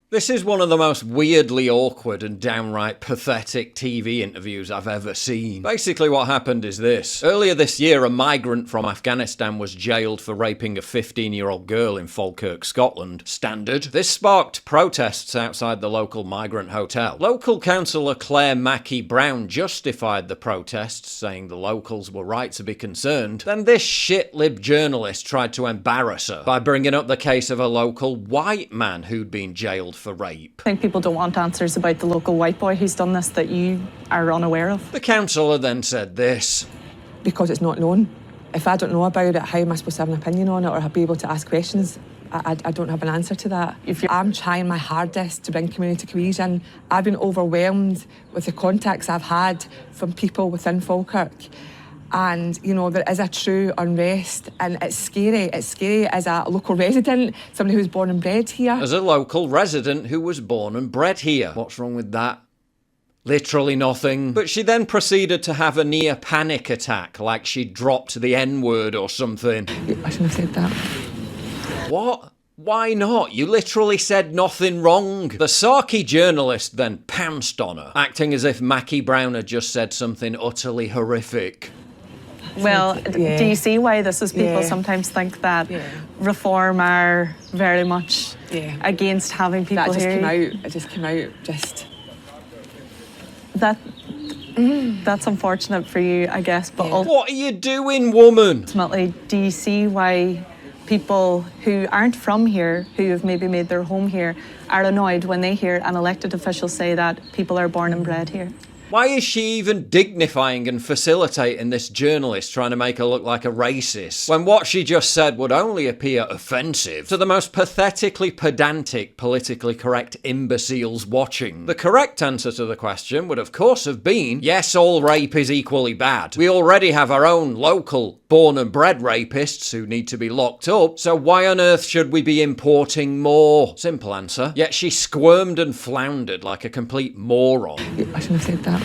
This is one of the most weirdly awkward and downright pathetic TV interviews I've ever seen. Basically what happened is this. Earlier this year, a migrant from Afghanistan was jailed for raping a 15-year-old girl in Falkirk, Scotland. Standard. This sparked protests outside the local migrant hotel. Local councillor Claire Mackey-Brown justified the protests, saying the locals were right to be concerned. Then this shit-lib journalist tried to embarrass her by bringing up the case of a local white man who'd been jailed for rape. I think people don't want answers about the local white boy who's done this that you are unaware of. The councillor then said this. Because it's not known. If I don't know about it, how am I supposed to have an opinion on it or be able to ask questions? I don't have an answer to that. I'm trying my hardest to bring community cohesion. I've been overwhelmed with the contacts I've had from people within Falkirk. And, you know, there is a true unrest and it's scary. It's scary as a local resident, somebody who's born and bred here. As a local resident who was born and bred here. What's wrong with that? Literally nothing. But she then proceeded to have a near panic attack, like she dropped the N-word or something. I shouldn't have said that. What? Why not? You literally said nothing wrong. The Sarky journalist then pounced on her, acting as if Mackey-Brown had just said something utterly horrific. Well, do you see why this is? People sometimes think that reform are very much against having people here. It just came out, That's unfortunate for you, I guess. But what are you doing, woman? Ultimately, do you see why people who aren't from here, who have maybe made their home here, are annoyed when they hear an elected official say that people are born and bred here? Why is she even dignifying and facilitating this journalist trying to make her look like a racist, when what she just said would only appear offensive to the most pathetically pedantic, politically correct imbeciles watching? The correct answer to the question would of course have been, yes, all rape is equally bad. We already have our own local born and bred rapists who need to be locked up, so why on earth should we be importing more? Simple answer. Yet she squirmed and floundered like a complete moron. I shouldn't have said that.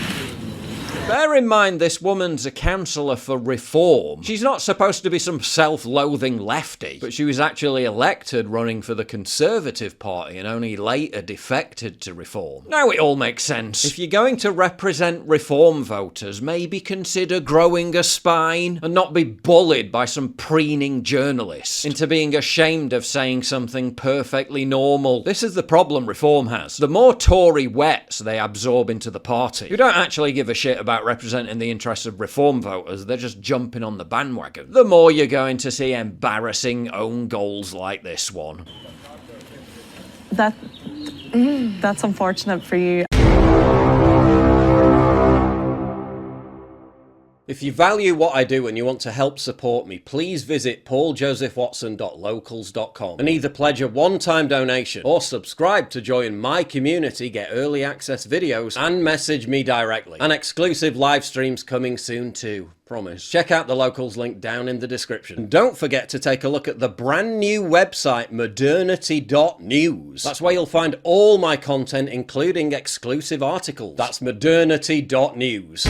Bear in mind this woman's a councillor for reform. She's not supposed to be some self-loathing lefty, but she was actually elected running for the Conservative Party and only later defected to reform. Now it all makes sense. If you're going to represent reform voters, maybe consider growing a spine and not be bullied by some preening journalists into being ashamed of saying something perfectly normal. This is the problem reform has. The more Tory wets they absorb into the party, who don't actually give a shit about representing the interests of reform voters, they're just jumping on the bandwagon, the more you're going to see embarrassing own goals like this one. That's unfortunate for you. If you value what I do and you want to help support me, please visit pauljosephwatson.locals.com and either pledge a one-time donation or subscribe to join my community, get early access videos, and message me directly. And exclusive live streams coming soon too. Promise. Check out the Locals link down in the description. And don't forget to take a look at the brand new website, modernity.news. That's where you'll find all my content, including exclusive articles. That's modernity.news.